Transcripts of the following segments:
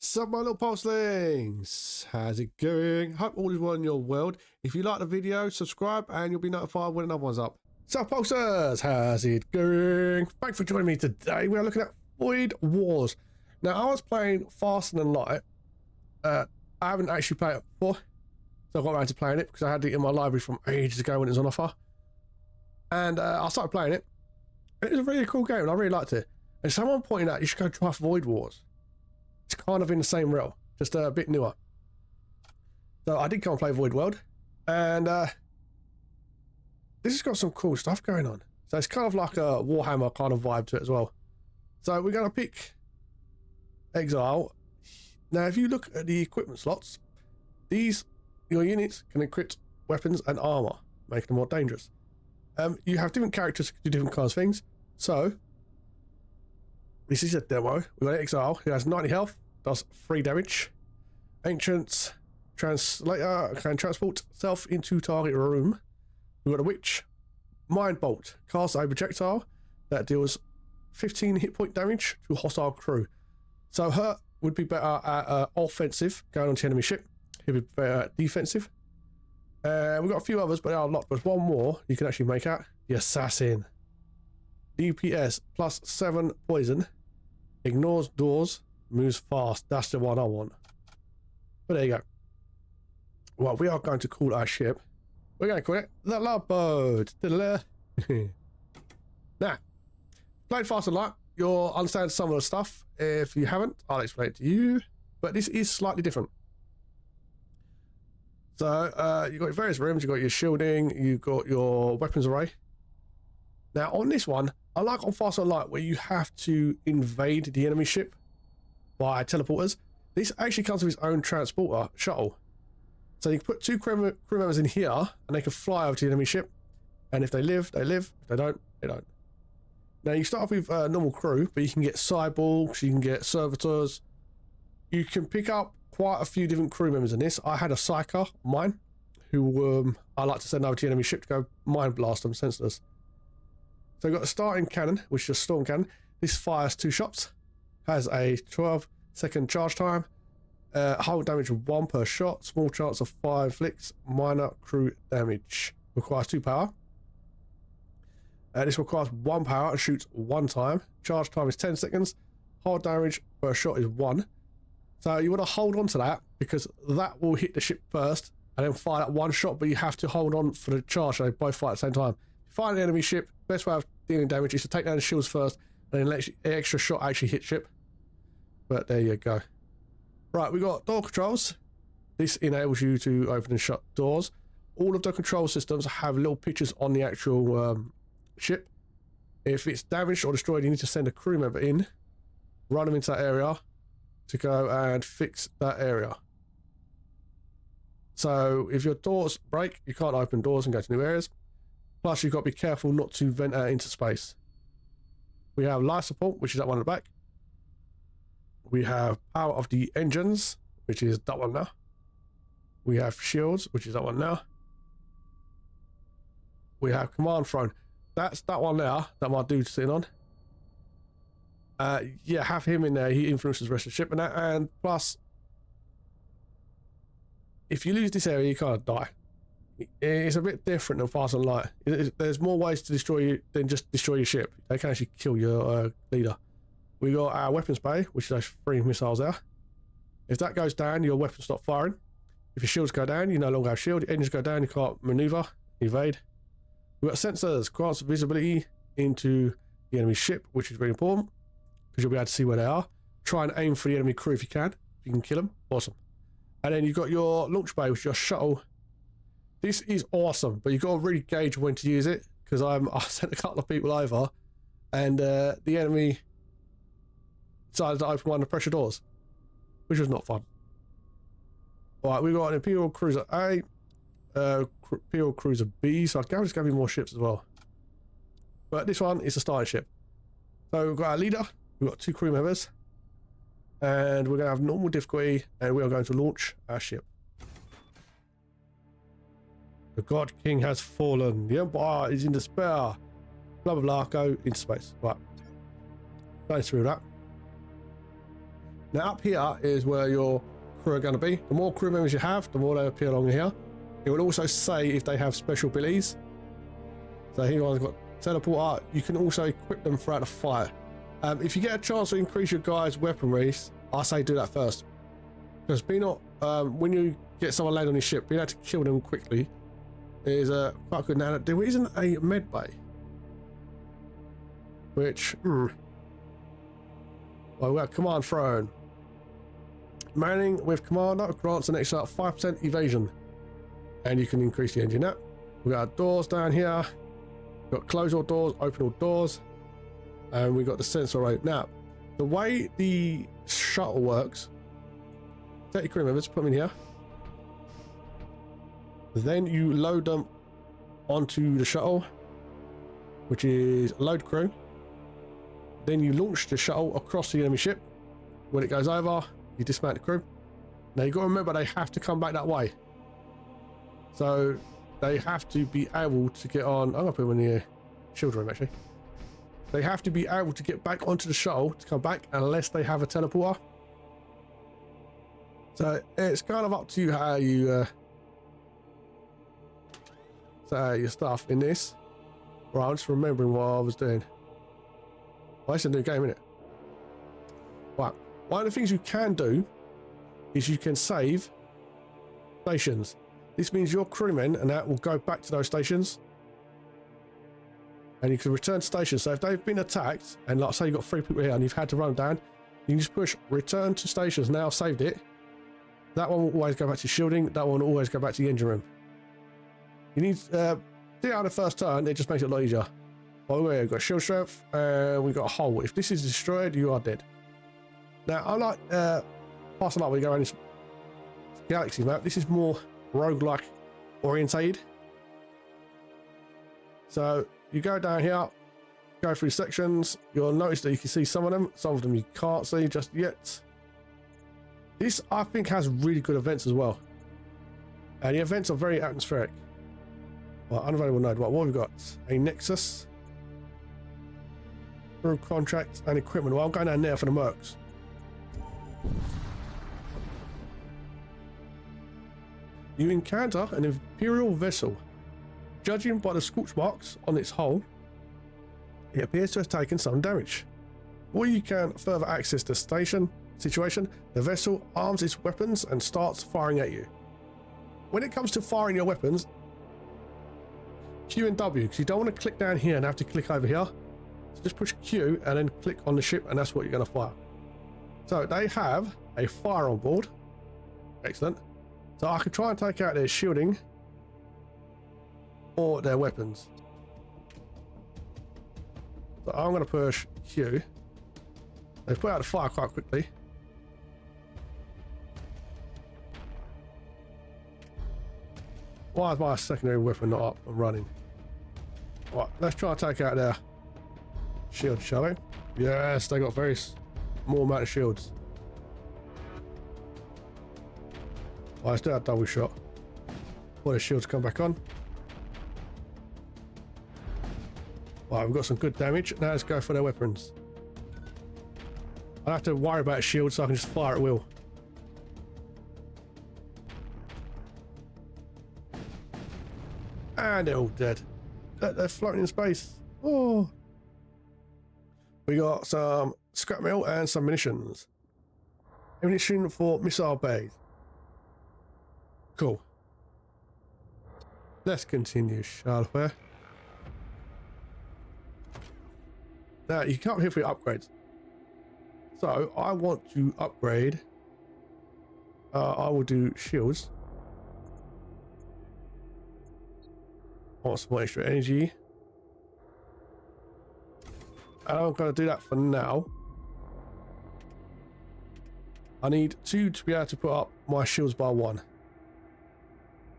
Sup my little pulselings, how's it going? Hope all is well in your world. If you like the video, subscribe and you'll be notified when another one's up. So pulsers, how's it going? Thanks for joining me today. We are looking at Void Wars. Now I was playing Faster Than Light. I haven't actually played it before, so I got around to playing it because I had it in my library from ages ago when it was on offer. And I started playing it. It was a really cool game and I really liked it. And someone pointed out you should go try Void Wars. It's kind of in the same realm, just a bit newer. So I did come and play Void World, and this has got some cool stuff going on. So it's kind of like a Warhammer kind of vibe to it as well. So we're going to pick Exile. Now if you look at the equipment slots, your units can equip weapons and armor, making them more dangerous. You have different characters who do different kinds of things. So this is a demo. We've got Exile, who has 90 health, does 3 damage. Ancient's Translator can transport self into target room. We've got a Witch. Mind Bolt casts a projectile that deals 15 hit point damage to hostile crew. So her would be better at offensive, going onto enemy ship. He'd be better at defensive. We've got a few others, but there are a lot. There's one more you can actually make out. The Assassin. DPS plus 7 poison. Ignores doors, moves fast. That's the one I want. But there you go. Well, we are going to call our ship. We're going to call it the Love Boat. Now, played Fast and Light, you'll understand some of the stuff. If you haven't, I'll explain it to you. But this is slightly different. So, you've got various rooms, you've got your shielding, you've got your weapons array. Now, on this one, unlike on Fast and Light, where you have to invade the enemy ship by teleporters, this actually comes with its own transporter shuttle. So you can put 2 crew members in here, and they can fly over to the enemy ship. And if they live, they live. If they don't, they don't. Now you start off with normal crew, but you can get cyborgs, you can get servitors. You can pick up quite a few different crew members in this. I had a psyker, mine, who I like to send over to the enemy ship to go mind blast them senseless. So we've got the starting cannon, which is a storm cannon. This fires 2 shots, has a 12-second charge time, hull damage of 1 per shot, small chance of 5 flicks, minor crew damage. Requires 2 power. This requires 1 power and shoots 1 time. Charge time is 10 seconds. Hull damage per shot is 1. So you want to hold on to that because that will hit the ship first and then fire that 1 shot, but you have to hold on for the charge so they both fire at the same time. Fire the enemy ship, best way of dealing damage is to take down the shields first and then let the extra shot actually hit ship. But there you go. Right, we got door controls. This enables you to open and shut doors. All of the control systems have little pictures on the actual ship. If it's damaged or destroyed, you need to send a crew member in, run them into that area to go and fix that area. So if your doors break, you can't open doors and go to new areas. Plus, you've got to be careful not to vent out into space. We have life support, which is that one at the back. We have power of the engines, which is that one now. We have shields, which is that one now. We have command throne. That's that one there that my dude's sitting on. Yeah, have him in there. He influences the rest of the ship and that. And plus, if you lose this area, you kind of die. It's a bit different than Fast and Light. There's more ways to destroy you than just destroy your ship. They can actually kill your leader. We got our weapons bay, which is those 3 missiles there. If that goes down, your weapons stop firing. If your shields go down, you no longer have shield. Engines go down, you can't maneuver, evade. We've got sensors, grants visibility into the enemy ship, which is really important because you'll be able to see where they are. Try and aim for the enemy crew if you can. If you can kill them, awesome. And then you've got your launch bay, which is your shuttle. This is awesome, but you've got to really gauge when to use it because I sent a couple of people over and the enemy decided to open one of the pressure doors, which was not fun. Alright, we've got an Imperial Cruiser A, Imperial Cruiser B, so I guess there's going to be more ships as well. But this one is a starting ship. So we've got our leader, we've got 2 crew members, and we're going to have normal difficulty, and we are going to launch our ship. The God King has fallen. The Empire is in despair. Blah, blah, blah. Go into space. Right. Going through that. Now up here is where your crew are going to be. The more crew members you have, the more they appear along here. It will also say if they have special abilities. So here I've got teleporter. You can also equip them throughout the fight. If you get a chance to increase your guys' weaponry, I say do that first. Because when you get someone laid on your ship, being able to kill them quickly is quite good. Now there isn't a med bay, which well, we got command throne. Manning with commander grants an extra 5% evasion, and you can increase the engine up. We got doors down here. We've got close all doors, open all doors, and we got the sensor right now. The way the shuttle works, take your crew members, put them in here. Then you load them onto the shuttle, which is load crew. Then you launch the shuttle across the enemy ship. When it goes over, you dismount the crew. Now you've got to remember they have to come back that way. So they have to be able to get on. I'm going to put them in the shield room actually. They have to be able to get back onto the shuttle to come back unless they have a teleporter. So it's kind of up to you how you set your stuff in this. Right, I'm just remembering what I was doing. Well, it's a new game, isn't it? Right, one of the things you can do is you can save stations. This means your crewmen and that will go back to those stations. And you can return to stations. So if they've been attacked, and like say you've got 3 people here and you've had to run down, you can just push return to stations. Now I've saved it. That one will always go back to shielding. That one will always go back to the engine room. You need to do it on the first turn. It just makes it a lot easier. By the way, we've got shield strength and we've got a hole. If this is destroyed, you are dead. Now, I like passing up when you go around this galaxy map. This is more roguelike orientated. So you go down here, go through sections. You'll notice that you can see some of them you can't see just yet. This, I think, has really good events as well. And the events are very atmospheric. Well, unavailable node. What have we got? A Nexus. Through contract and equipment. Well, I'm going down there for the mercs. You encounter an Imperial vessel. Judging by the scorch marks on its hull, it appears to have taken some damage. Before you can further access the situation, the vessel arms its weapons and starts firing at you. When it comes to firing your weapons, Q and W, because you don't want to click down here and have to click over here. So just push Q and then click on the ship, and that's what you're going to fire. So they have a fire on board. Excellent. So I could try and take out their shielding or their weapons. So I'm going to push Q. They put out the fire quite quickly. Why is my secondary weapon not up and running? Right, let's try and take out their shield, shall we? Yes, they got very small amount of shields. Right, let's do that double shot. Before the shields come back on. Right, we've got some good damage. Now let's go for their weapons. I don't have to worry about shields, so I can just fire at will. And they're all dead. They're floating in space. Oh. We got some scrap metal and some munitions. Ammunition for missile bays. Cool. Let's continue, shall we? Now, you come up here for your upgrades. So, I want to upgrade. I will do shields. I want some more extra energy. And I'm going to do that for now. I need 2 to be able to put up my shields by 1.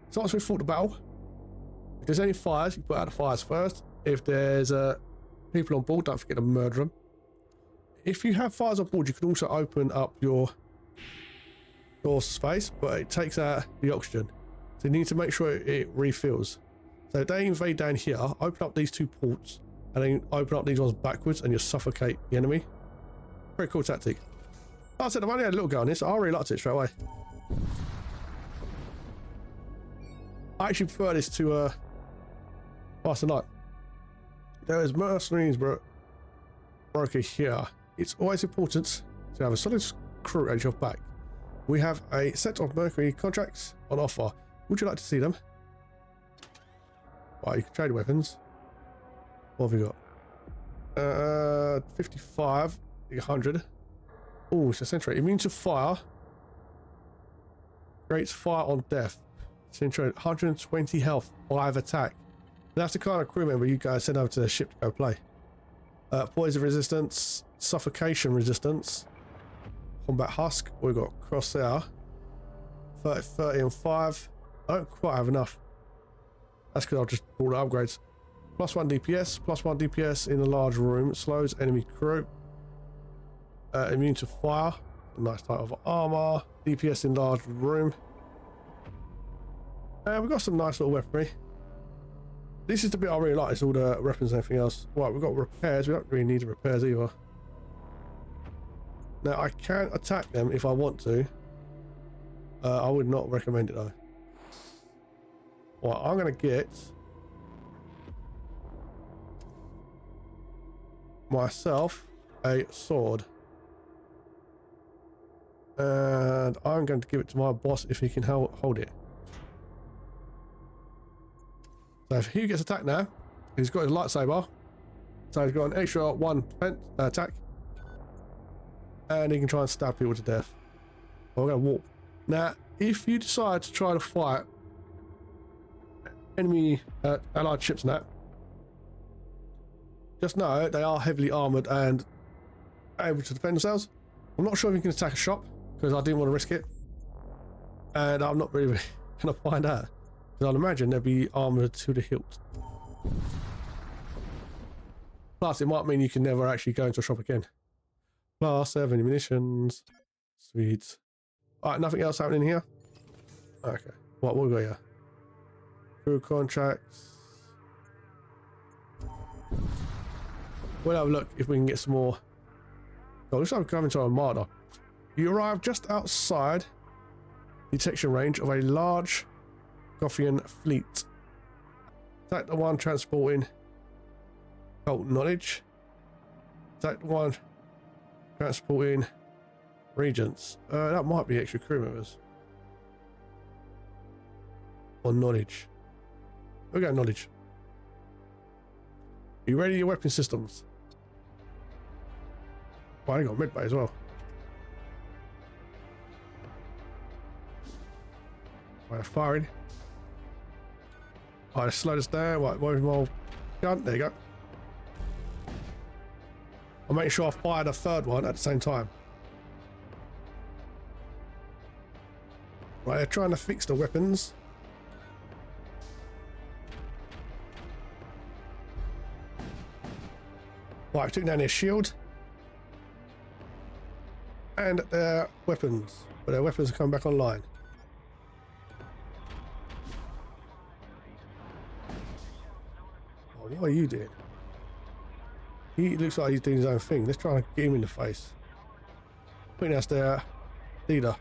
So once we've fought the battle, if there's any fires, you put out the fires first. If there's people on board, don't forget to murder them. If you have fires on board, you can also open up your door space, but it takes out the oxygen. So you need to make sure it refills. So if they invade down here, open up these 2 ports, and then open up these ones backwards, and you suffocate the enemy. Pretty cool tactic. Like I said, I've only had a little go on this. I really liked it straight away. I actually prefer this to Last Night. There is mercenaries broker here. It's always important to have a solid crew at your back. We have a set of mercenary contracts on offer. Would you like to see them? Right, you can trade weapons. What have we got? 55, 100. Oh, it's a sentry. Immune to fire. Creates fire on death. Sentry, 120 health, 5 attack. That's the kind of crew member you guys send over to the ship to go play. Poison resistance, suffocation resistance, combat husk. We've got crosshair, 30, 30 and 5. I don't quite have enough. That's because I've just bought the upgrades. +1 DPS, +1 DPS in a large room, slows enemy crew. Immune to fire, a nice type of armor. DPS in large room. We've got some nice little weaponry. This is the bit I really like, it's all the weapons and everything else. Right, we've got repairs. We don't really need the repairs either. Now, I can attack them if I want to. I would not recommend it though. Well, I'm going to get myself a sword. And I'm going to give it to my boss if he can hold it. So if he gets attacked now, he's got his lightsaber. So he's got an extra 1 attack. And he can try and stab people to death. Well, we're going to walk. Now, if you decide to try to fight enemy allied ships and that, just know they are heavily armoured and able to defend themselves. I'm not sure if you can attack a shop, because I didn't want to risk it. And I'm not really going to find out. Because I'd imagine they'll be armoured to the hilt. Plus, it might mean you can never actually go into a shop again. +7 munitions. Sweet. Alright, nothing else happening here? Okay. What we got here? Crew contracts. We'll have a look if we can get some more. Oh, looks like we're coming to a Armada. You arrive just outside detection range of a large Gothian fleet. Attack the one transporting cult knowledge. Attack the one transporting regents. That might be extra crew members. Or knowledge. We'll go knowledge. Are you ready? Your weapon systems. Well, I got mid bay as well. Right, firing. Alright, slow this down. Right, where's my gun? There you go. I'll make sure I fire the third one at the same time. Right, they're trying to fix the weapons. Right, took down their shield. And their weapons. But their weapons are coming back online. Oh, what are you doing? He looks like he's doing his own thing. Let's try and get him in the face. I think that's their leader.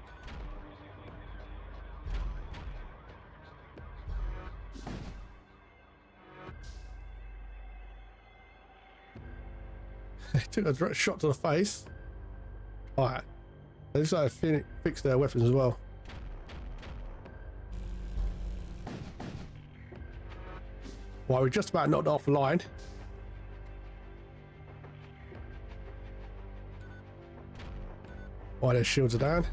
He took a direct shot to the face. Alright. They looks like they fixed their weapons as well. Well, we just about knocked off the line. Why their shields are down.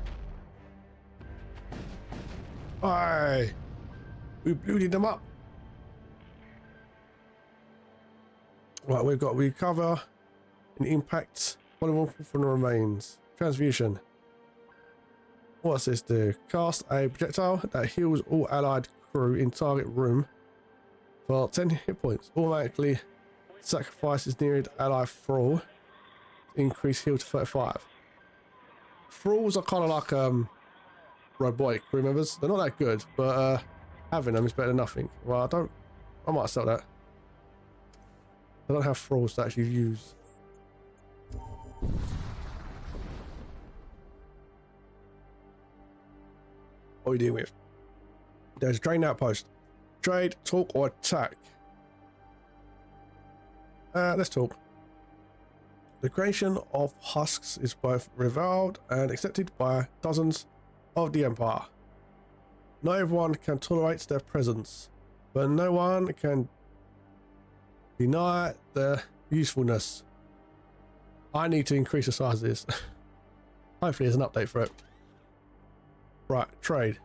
Aye. We booted them up. Right, we've got recover and impact vulnerable from the remains. Transfusion. What's this do? Cast a projectile that heals all allied crew in target room for 10 hit points. Automatically sacrifices nearest ally thrall. Increase heal to 35. Thralls are kind of like robotic crew members. They're not that good, but having them is better than nothing. Well, I might sell that. I don't have thralls to actually use. What are we dealing with? There's a train outpost. Trade, talk, or attack. Let's talk. The creation of husks is both reviled and accepted by dozens of the Empire. Not everyone can tolerate their presence, but no one can deny their usefulness. I need to increase the size of this. Hopefully there's an update for it. Right, trade.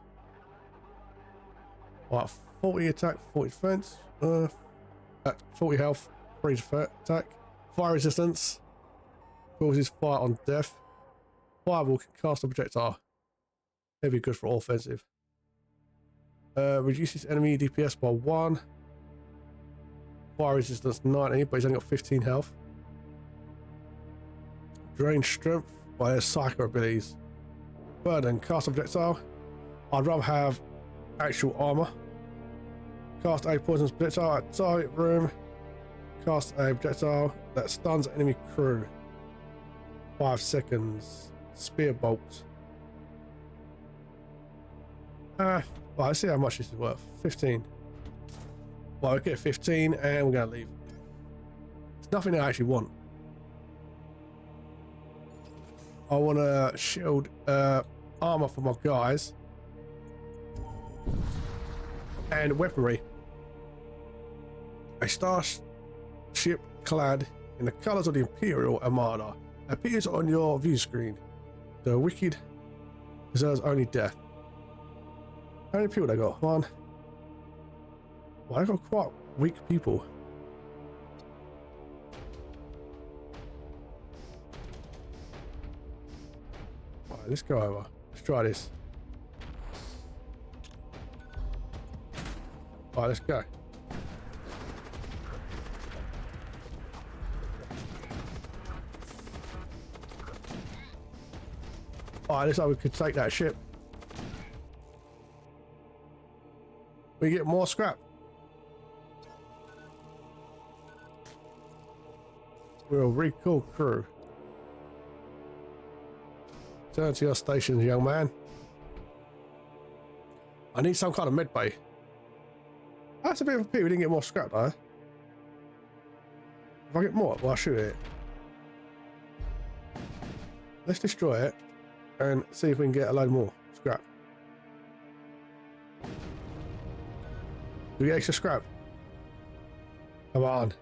Right, 40 attack, 40 defense, 40 health, 3 attack, fire resistance, causes fire on death, fireball can cast a projectile. It'd be good for offensive. Reduces enemy DPS by 1. Fire resistance 90, but he's only got 15 health. Drain strength by their psycho abilities. Burden, cast a projectile. I'd rather have actual armor. Cast a poisonous projectile at target room. Cast a projectile that stuns enemy crew. 5 seconds. Spear bolt. Well, let's see how much this is worth. 15. Well, we get 15 and we're going to leave. It's nothing I actually want. I want a shield armor for my guys. And weaponry. A starship clad in the colours of the Imperial Armada appears on your view screen. The wicked deserves only death. How many people they got? One. Well, they got quite weak people. Right, let's go over. Let's try this. Alright, let's go. Alright, looks like we could take that ship. We get more scrap. We'll recall crew. Turn to your stations, young man. I need some kind of med bay. That's a bit of a pity we didn't get more scrap though. If I get more, well, I'll shoot it. Let's destroy it and see if we can get a load more scrap. Do we get extra scrap? Come on.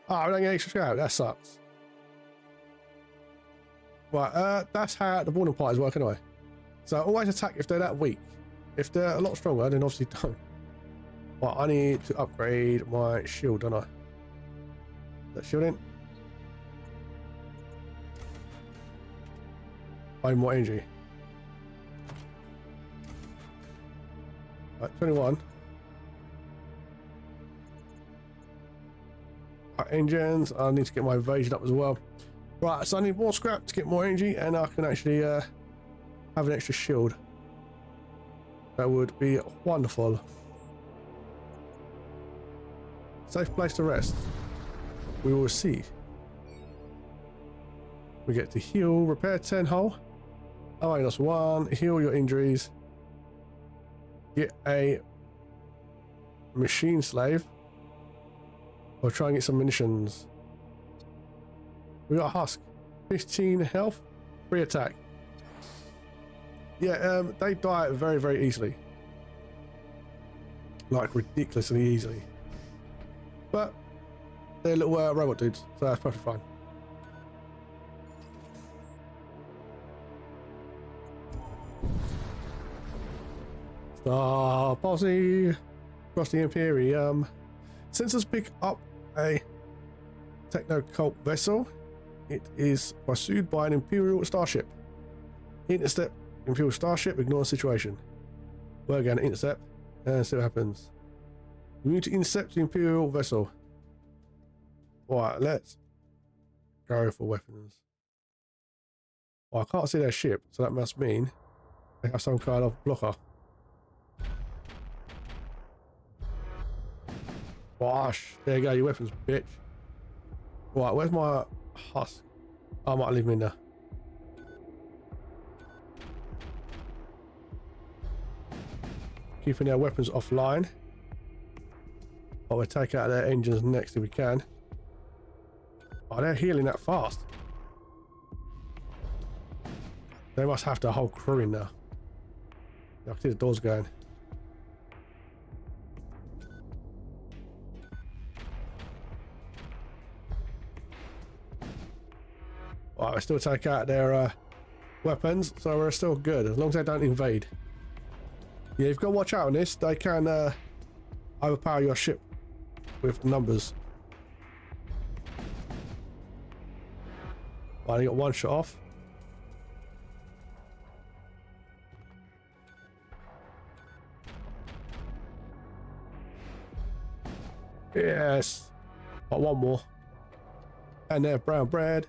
Oh, we don't get extra scrap. That sucks. Right, that's how the boarding parties work anyway. So always attack if they're that weak. If they're a lot stronger, then obviously don't. Right, I need to upgrade my shield, don't I? Is that shielding? I need more energy. Right, 21. Right, engines. I need to get my evasion up as well. Right, so I need more scrap to get more energy, and I can actually have an extra shield. That would be wonderful. Safe place to rest. We will see. We get to heal, repair 10 hull. -1, heal your injuries. Get a machine slave. Or try and get some munitions. We got a husk. 15 health, 3 attack. Yeah, they die very, very easily. Like ridiculously easily. But they're little robot dudes, so that's perfectly fine. Star posse across the Imperium. Sensors pick up a techno-cult vessel. It is pursued by an Imperial starship. Intercept Imperial starship, ignore the situation. We're going to intercept and see what happens. We need to intercept the Imperial vessel. Right, let's go for weapons. Well, I can't see their ship, so that must mean they have some kind of blocker. Wash, there you go, your weapons, bitch. Right, where's my husk? I might leave him in there. keeping their weapons offline. But we'll take out their engines next if we can. Oh, they're healing that fast. They must have the whole crew in now. I can see the doors going. Alright, we still take out their weapons, so we're still good as long as they don't invade. Yeah, you've got to watch out on this. They can overpower your ship with numbers. Right, I got one shot off. Yes. Got one more. And there, brown bread.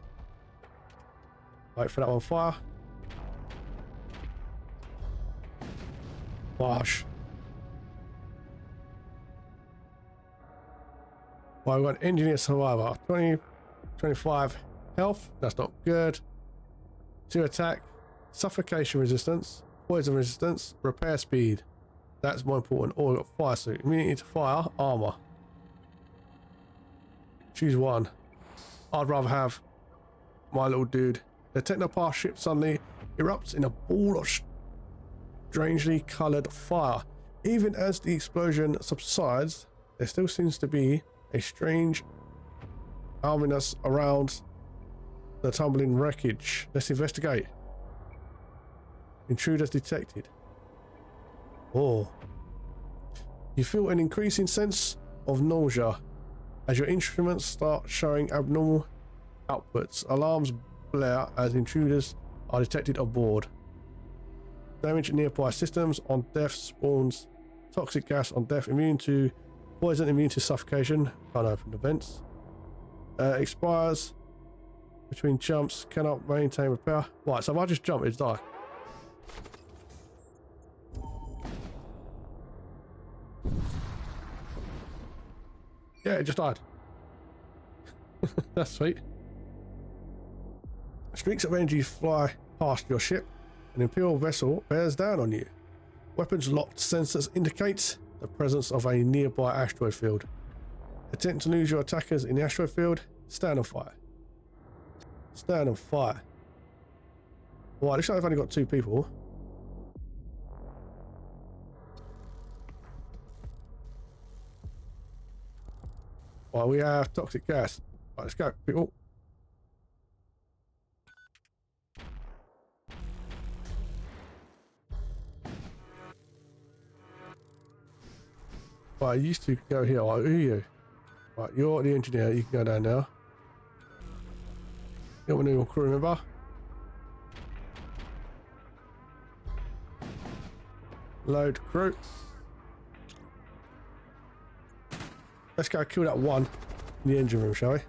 Wait for that one fire. Wash. Well, I've got engineer survivor. 25 health. That's not good. 2 attack. Suffocation resistance. Poison resistance. Repair speed. That's more important. Or got fire suit. Immunity to fire. Armor. Choose one. I'd rather have my little dude. The technopath ship suddenly erupts in a ball of strangely coloured fire. Even as the explosion subsides, there still seems to be a strange ominous around the tumbling wreckage. Let's investigate. Intruders detected. Oh. You feel an increasing sense of nausea as your instruments start showing abnormal outputs. Alarms blare as intruders are detected aboard. Damage nearby systems. On death spawns toxic gas. On death, immune to poison, immune to suffocation. Can't open the vents. Expires between jumps. Cannot maintain repair. Right, so if I just jump, it's die. Yeah, it just died. That's sweet. Streaks of energy fly past your ship. An Imperial vessel bears down on you. Weapons locked sensors indicate the presence of a nearby asteroid field. Attempt to lose your attackers in the asteroid field. Stand on fire. Stand on fire. Right, looks like I've only got 2 people. Well, we have toxic gas. Right, let's go, people. Right, I used to go here. Right, who are you? Right, you're the engineer. You can go down now. You're my new crew member. Load crew. Let's go kill that one in the engine room, shall we?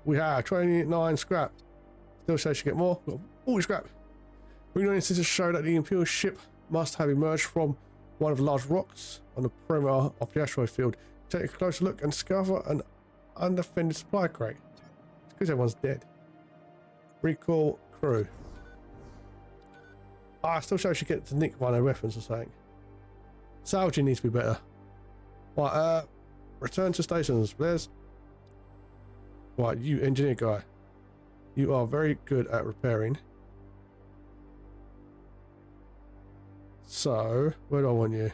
We have 29 scrap. Still says she get more. We've got 40 scrap. Renal instances show that the Imperial ship must have emerged from one of the large rocks on the perimeter of the asteroid field. Take a closer look and discover an undefended supply crate. It's because everyone's dead. Recall crew. I still show she gets to nick one of her weapons or something. Salvaging needs to be better. Right, return to stations, please. Right, you engineer guy. You are very good at repairing. So, where do I want you?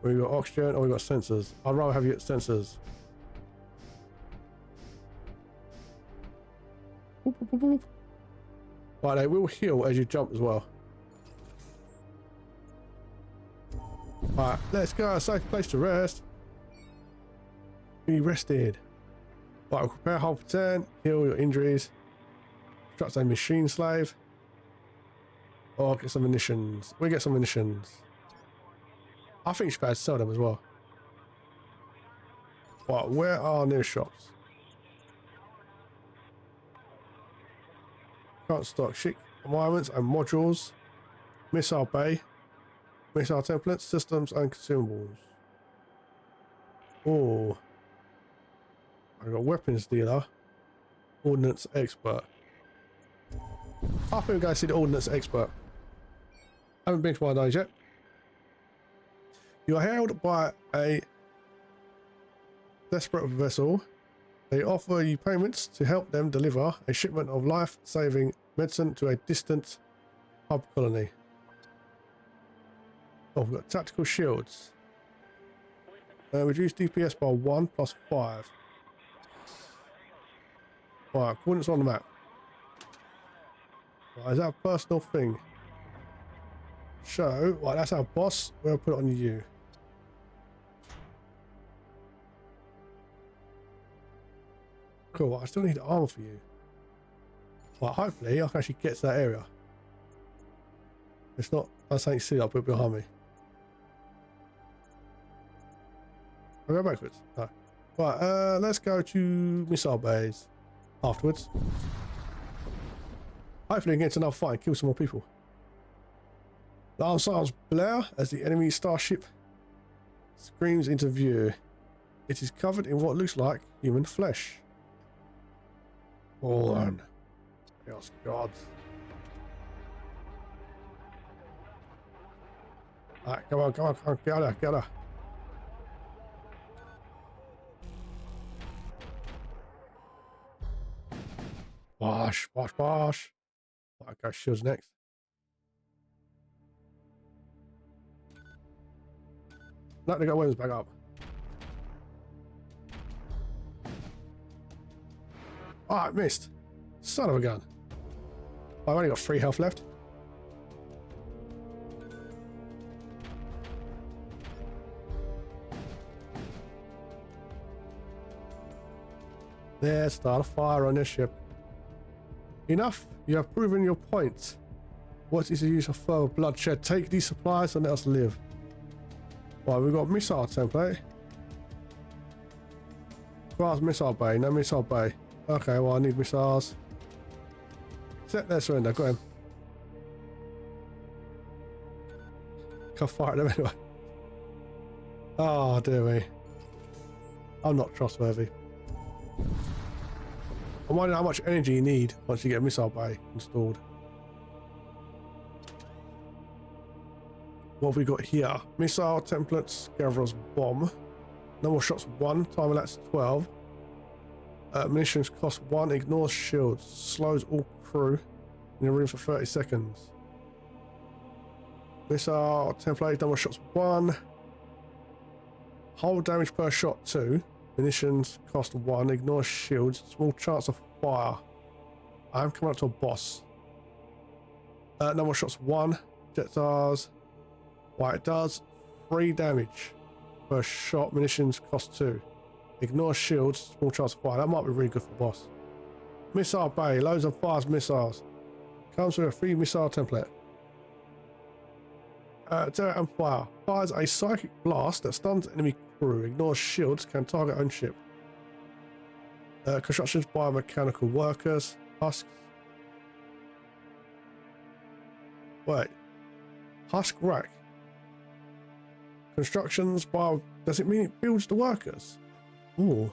We got oxygen or we got sensors? I'd rather have you at sensors. Boop, boop, boop, boop. Right, they will heal as you jump as well. Right, let's go. A safe place to rest. Be rested. Right, prepare hull for turn. Heal your injuries. Construct a machine slave. Or get some munitions. We get some munitions. I think you should be able to sell them as well. Right, where are new shops? Can't stock chic environments and modules. Missile bay. Missile templates, systems and consumables. Oh. I got weapons dealer. Ordnance expert. I think we're going to see the ordnance expert. I haven't been to one of those yet. You are hailed by a desperate vessel. They offer you payments to help them deliver a shipment of life-saving medicine to a distant hub colony. Oh, we've got tactical shields. Reduce DPS by 1 plus 5. Right, coordinates on the map. Right, is that a personal thing? So, right, that's our boss. We'll put it on you. Cool, I still need armor for you. Right, hopefully I can actually get to that area. It's not, that's something silly, I'll put it behind me. I'll go backwards. No. Right, let's go to missile bays afterwards. Hopefully we can get to another fight and kill some more people. Alarm sounds blare as the enemy starship screams into view. It is covered in what looks like human flesh. Born. Chaos gods. Alright, come on, get out of there. Bosh. Right, go shields next. No, they got weapons back up. Oh, I missed. Son of a gun. I've only got 3 health left. There, start a fire on your ship. Enough. You have proven your point. What is the use of further bloodshed? Take these supplies and let us live. Right, we've got missile template. Class missile bay. No missile bay. Okay, well I need missiles. Set their surrender. Got him. Can't fire at them anyway. Oh dear me. I'm not trustworthy. I'm wondering how much energy you need once you get a missile bay installed. What have we got here? Missile templates, gatherer's bomb. Number of shots 1, time elapsed 12. Munitions cost 1, ignores shields, slows all crew in the room for 30 seconds. Missile template, number of shots 1. Hull damage per shot 2. Munitions cost 1, ignores shields, small chance of fire. I am coming up to a boss. Number of shots 1. Jetstars. Right, it does 3 damage per shot. Munitions cost 2. Ignore shields, small chance of fire. That might be really good for the boss. Missile bay, loads of fast missiles. Comes with a 3 missile template. Terror and fire. Fires a psychic blast that stuns enemy crew. Ignores shields, can target own ship. Constructions by mechanical workers. Husks. Wait. Husk rack. Constructions by... Does it mean it builds the workers? Ooh.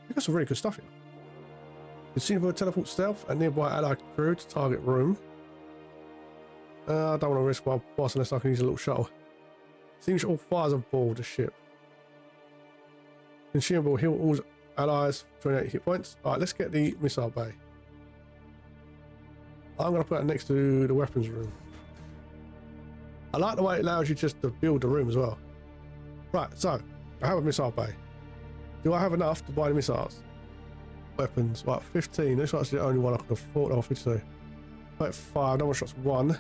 We got some really good stuff here. Conceivable teleport stealth and nearby allied crew to target room. I don't want to risk my boss unless I can use a little shuttle. Extinguish all fires aboard the ship. Consumable heal all allies 28 hit points. Alright, let's get the missile bay. I'm going to put it next to the weapons room. I like the way it allows you just to build the room as well. Right, so I have a missile bay. Do I have enough to buy the missiles? Weapons, right, 15. This is actually the only one I could afford. Oh, 52. 35, number of shots 1.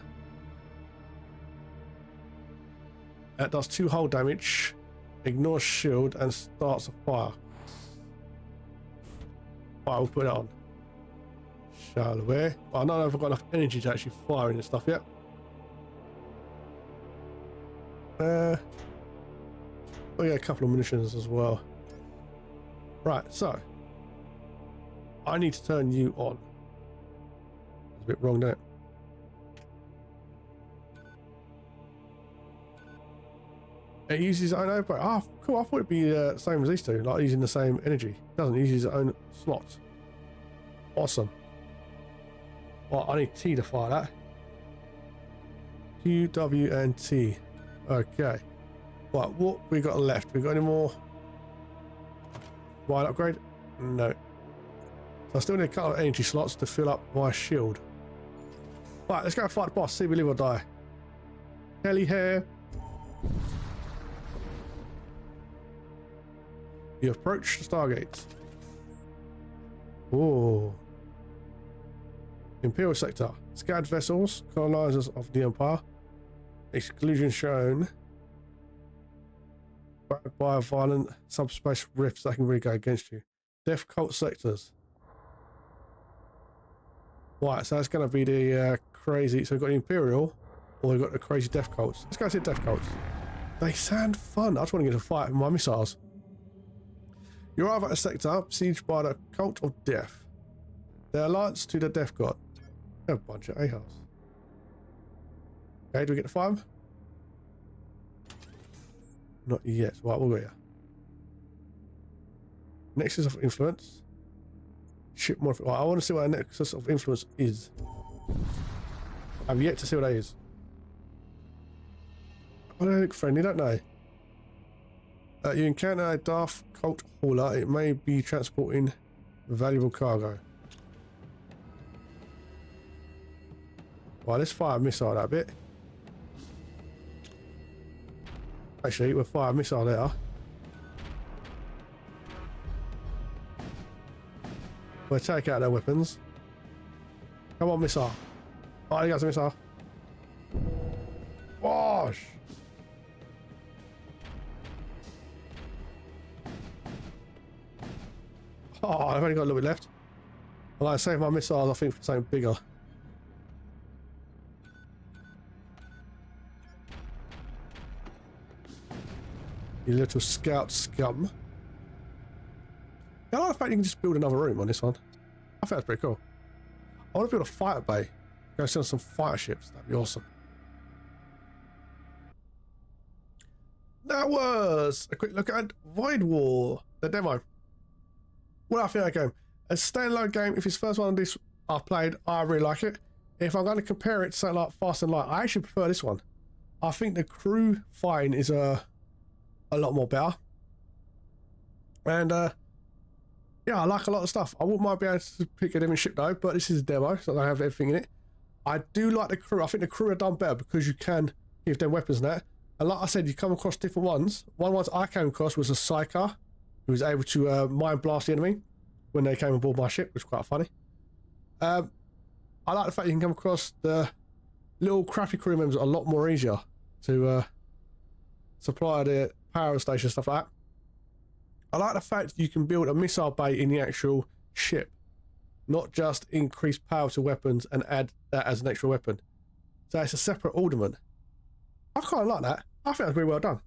That does 2 hull damage, ignores shield, and starts a fire. Right, we'll put it on. Shall we? Well, I don't know if I've got enough energy to actually fire in this stuff yet. Oh yeah, a couple of munitions as well. Right, so I need to turn you on. It's a bit wrong, isn't it? It uses its own overbreak. Ah, cool. I thought it'd be the same as these two, like using the same energy. It doesn't. It uses its own slots. Awesome. Well, I need T to fire that. Q, W, and T. Okay. Right, what we got left? We got any more? Wide upgrade? No. So I still need a couple of energy slots to fill up my shield. Right, let's go fight the boss. See if we live or die. Kelly hair. You approach the Stargates. Whoa. Imperial sector. Scattered vessels. Colonizers of the Empire. Exclusion shown. By violent subspace rifts that can really go against you. Death cult sectors. Right, so that's going to be the crazy. So we've got the Imperial, or we've got the crazy death cults. Let's go see the death cults. They sound fun. I just want to get a fight with my missiles. You arrive at a sector besieged by the cult of death. Their alliance to the death god. They're a bunch of a-holes. Okay, do we get the fight? Not yet. Right, we'll go here. Nexus of influence. Ship modifier. Right, I want to see what a nexus of influence is. I've yet to see what that is. I don't look friendly, don't know. You encounter a Darth cult hauler. It may be transporting valuable cargo. Right, let's fire a missile that bit. Actually, we'll fire a missile there. We'll take out their weapons. Come on, missile. Oh, you got some missile. Wash! Oh, I've only got a little bit left. Well, I save my missiles, I think, for something bigger. You little scout scum. I like the fact you can just build another room on this one. I think that's pretty cool. I want to build a fighter bay. Go send some fighter ships. That'd be awesome. That was a quick look at Void War, the demo. What I think of that game? A standalone game. If it's the first one of this I've played, I really like it. If I'm going to compare it to something like Fast and Light, I actually prefer this one. I think the crew fighting is a lot more better. And yeah, I like a lot of stuff. I wouldn't mind being able to pick a different ship though, but this is a demo, so I don't have everything in it. I do like the crew. I think the crew are done better because you can give them weapons and that. And like I said, you come across different ones. One I came across was a Psyker who was able to mind blast the enemy when they came aboard my ship, which was quite funny. I like the fact you can come across the little crappy crew members a lot more easier to supply the power station, stuff like that. I like the fact you can build a missile bay in the actual ship, not just increase power to weapons and add that as an extra weapon. So it's a separate ornament. I kind of like that. I think that's really well done.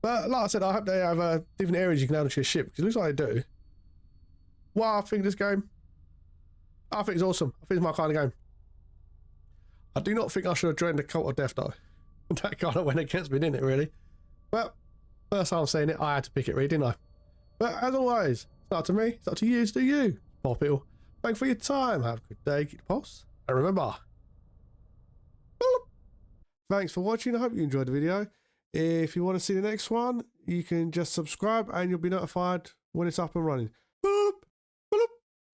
But like I said, I hope they have different areas you can add to your ship, because it looks like they do. Well, I think this game, I think it's awesome. I think it's my kind of game. I do not think I should have joined the Cult of Death though. That kind of went against me, didn't it, really? But first time saying it, I had to pick it, really, didn't I? But as always, it's not up to me, it's up to you, it's to you. Pulsebeetle, thanks for your time. Have a good day, keep the pulse, and remember, thanks for watching. I hope you enjoyed the video. If you want to see the next one, you can just subscribe and you'll be notified when it's up and running.